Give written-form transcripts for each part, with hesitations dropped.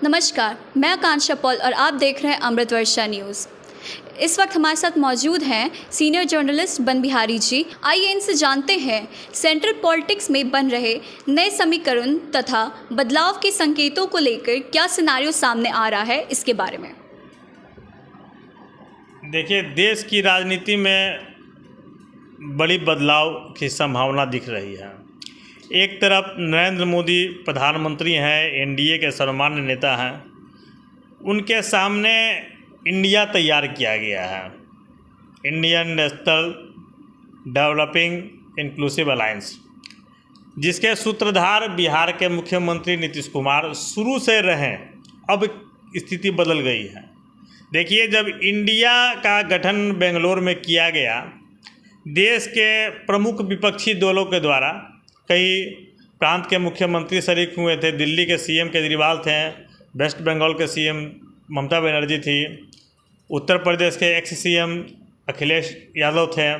नमस्कार, मैं आकांक्षा पॉल और आप देख रहे हैं अमृत वर्षा न्यूज़। इस वक्त हमारे साथ मौजूद हैं सीनियर जर्नलिस्ट बन बिहारी जी। आइए इनसे जानते हैं सेंट्रल पॉलिटिक्स में बन रहे नए समीकरण तथा बदलाव के संकेतों को लेकर क्या सिनारियो सामने आ रहा है, इसके बारे में। देखिए, देश की राजनीति में बड़ी बदलाव की संभावना दिख रही है। एक तरफ नरेंद्र मोदी प्रधानमंत्री हैं, एनडीए के सर्वमान्य नेता हैं, उनके सामने इंडिया तैयार किया गया है, Indian national developing inclusive alliance, जिसके सूत्रधार बिहार के मुख्यमंत्री नीतीश कुमार शुरू से रहें। अब स्थिति बदल गई है। देखिए, जब इंडिया का गठन बेंगलोर में किया गया, देश के प्रमुख विपक्षी दलों के द्वारा कई प्रांत के मुख्यमंत्री शरीक हुए थे। दिल्ली के सीएम केजरीवाल थे, वेस्ट बंगाल के सीएम ममता बनर्जी थी, उत्तर प्रदेश के एक्स सीएम अखिलेश यादव थे,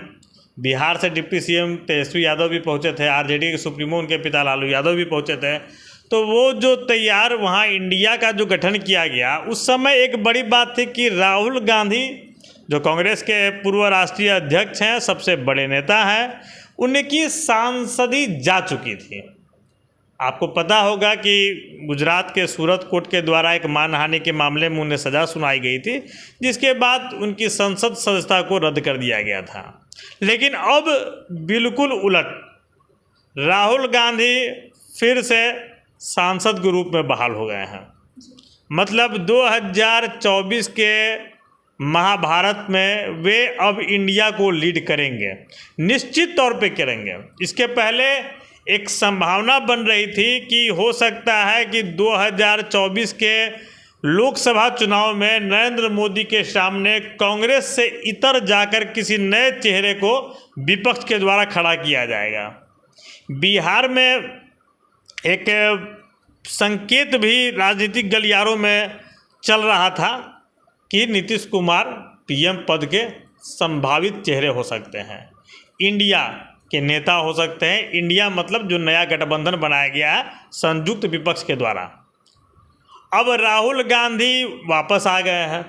बिहार से डिप्टी सीएम तेजस्वी यादव भी पहुंचे थे, आरजेडी के सुप्रीमो उनके पिता लालू यादव भी पहुंचे थे। तो वो जो तैयार वहाँ इंडिया का जो गठन किया गया, उस समय एक बड़ी बात थी कि राहुल गांधी जो कांग्रेस के पूर्व राष्ट्रीय अध्यक्ष हैं, सबसे बड़े नेता हैं, उनकी सांसदी जा चुकी थी। आपको पता होगा कि गुजरात के सूरत कोर्ट के द्वारा एक मानहानि के मामले में उन्हें सज़ा सुनाई गई थी, जिसके बाद उनकी संसद सदस्यता को रद्द कर दिया गया था। लेकिन अब बिल्कुल उलट, राहुल गांधी फिर से सांसद के रूप में बहाल हो गए हैं। मतलब 2024 के महाभारत में वे अब इंडिया को लीड करेंगे, निश्चित तौर पे करेंगे। इसके पहले एक संभावना बन रही थी कि हो सकता है कि 2024 के लोकसभा चुनाव में नरेंद्र मोदी के सामने कांग्रेस से इतर जाकर किसी नए चेहरे को विपक्ष के द्वारा खड़ा किया जाएगा। बिहार में एक संकेत भी राजनीतिक गलियारों में चल रहा था कि नीतीश कुमार पीएम पद के संभावित चेहरे हो सकते हैं, इंडिया के नेता हो सकते हैं। इंडिया मतलब जो नया गठबंधन बनाया गया है संयुक्त विपक्ष के द्वारा। अब राहुल गांधी वापस आ गए हैं,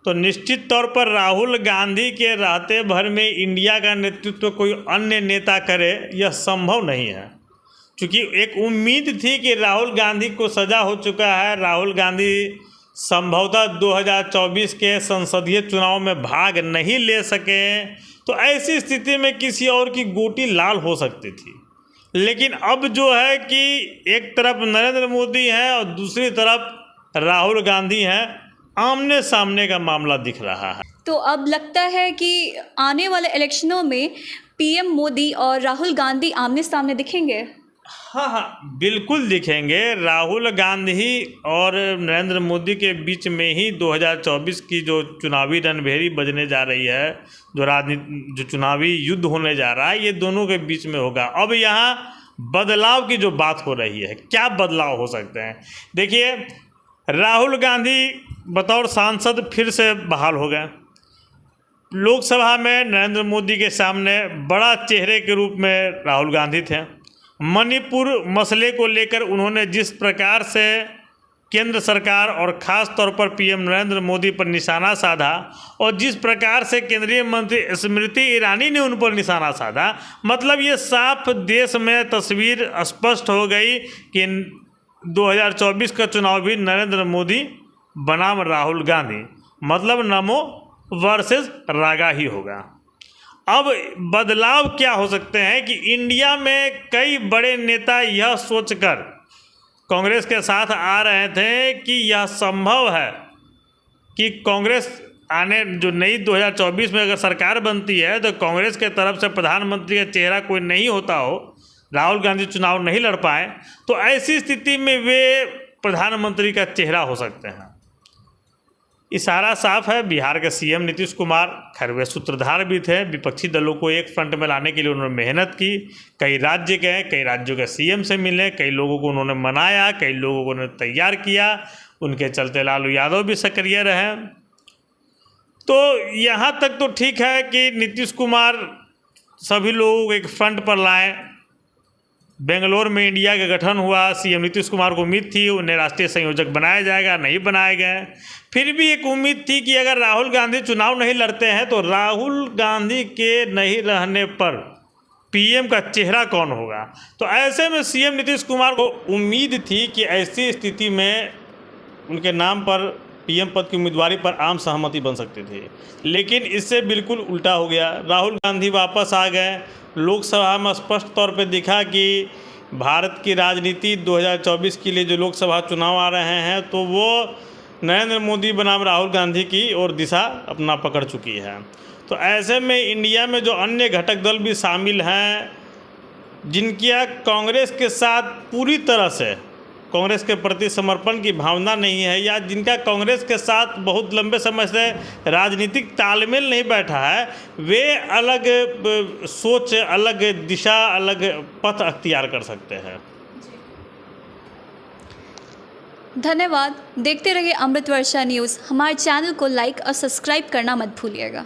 तो निश्चित तौर पर राहुल गांधी के रहते भर में इंडिया का नेतृत्व कोई अन्य नेता करे, यह संभव नहीं है। क्योंकि एक उम्मीद थी कि राहुल गांधी को सजा हो चुका है, राहुल गांधी संभवतः 2024 के संसदीय चुनाव में भाग नहीं ले सके, तो ऐसी स्थिति में किसी और की गोटी लाल हो सकती थी। लेकिन अब जो है कि एक तरफ नरेंद्र मोदी हैं और दूसरी तरफ राहुल गांधी हैं, आमने सामने का मामला दिख रहा है। तो अब लगता है कि आने वाले इलेक्शनों में पीएम मोदी और राहुल गांधी आमने सामने दिखेंगे। हाँ, बिल्कुल दिखेंगे। राहुल गांधी और नरेंद्र मोदी के बीच में ही 2024 की जो चुनावी रणभेरी बजने जा रही है, जो चुनावी युद्ध होने जा रहा है, ये दोनों के बीच में होगा। अब यहाँ बदलाव की जो बात हो रही है, क्या बदलाव हो सकते हैं? देखिए, राहुल गांधी बतौर सांसद फिर से बहाल हो गए। लोकसभा में नरेंद्र मोदी के सामने बड़ा चेहरे के रूप में राहुल गांधी थे। मणिपुर मसले को लेकर उन्होंने जिस प्रकार से केंद्र सरकार और ख़ास तौर पर पीएम नरेंद्र मोदी पर निशाना साधा, और जिस प्रकार से केंद्रीय मंत्री स्मृति ईरानी ने उन पर निशाना साधा, मतलब ये साफ देश में तस्वीर स्पष्ट हो गई कि 2024 का चुनाव भी नरेंद्र मोदी बनाम राहुल गांधी, मतलब नमो वर्सेस रागा ही होगा। अब बदलाव क्या हो सकते हैं कि इंडिया में कई बड़े नेता यह सोचकर कांग्रेस के साथ आ रहे थे कि यह संभव है कि कांग्रेस आने जो नई 2024 में अगर सरकार बनती है तो कांग्रेस के तरफ से प्रधानमंत्री का चेहरा कोई नहीं होता हो, राहुल गांधी चुनाव नहीं लड़ पाए, तो ऐसी स्थिति में वे प्रधानमंत्री का चेहरा हो सकते हैं। इशारा साफ है। बिहार के सीएम नीतीश कुमार, खैर वे सूत्रधार भी थे, विपक्षी दलों को एक फ्रंट में लाने के लिए उन्होंने मेहनत की। कई राज्य गए, कई राज्यों के सीएम से मिले, कई लोगों को उन्होंने मनाया, कई लोगों को उन्होंने तैयार किया। उनके चलते लालू यादव भी सक्रिय रहे। तो यहाँ तक तो ठीक है कि नीतीश कुमार सभी लोगों को एक फ्रंट पर लाएं, बेंगलोर में इंडिया का गठन हुआ, सीएम नीतीश कुमार को उम्मीद थी उन्हें राष्ट्रीय संयोजक बनाया जाएगा, नहीं बनाए गए। फिर भी एक उम्मीद थी कि अगर राहुल गांधी चुनाव नहीं लड़ते हैं तो राहुल गांधी के नहीं रहने पर पीएम का चेहरा कौन होगा। तो ऐसे में सीएम नीतीश कुमार को उम्मीद थी कि ऐसी स्थिति में उनके नाम पर पीएम पद की उम्मीदवारी पर आम सहमति बन सकती थी, लेकिन इससे बिल्कुल उल्टा हो गया। राहुल गांधी वापस आ गए। लोकसभा में स्पष्ट तौर पे दिखा कि भारत की राजनीति 2024 के लिए जो लोकसभा चुनाव आ रहे हैं तो वो नरेंद्र मोदी बनाम राहुल गांधी की ओर दिशा अपना पकड़ चुकी है। तो ऐसे में इंडिया में जो अन्य घटक दल भी शामिल हैं, जिनकी कांग्रेस के साथ पूरी तरह से कांग्रेस के प्रति समर्पण की भावना नहीं है, या जिनका कांग्रेस के साथ बहुत लंबे समय से राजनीतिक तालमेल नहीं बैठा है, वे अलग सोच, अलग दिशा, अलग पथ अख्तियार कर सकते हैं। धन्यवाद। देखते रहिए अमृत वर्षा न्यूज़। हमारे चैनल को लाइक और सब्सक्राइब करना मत भूलिएगा।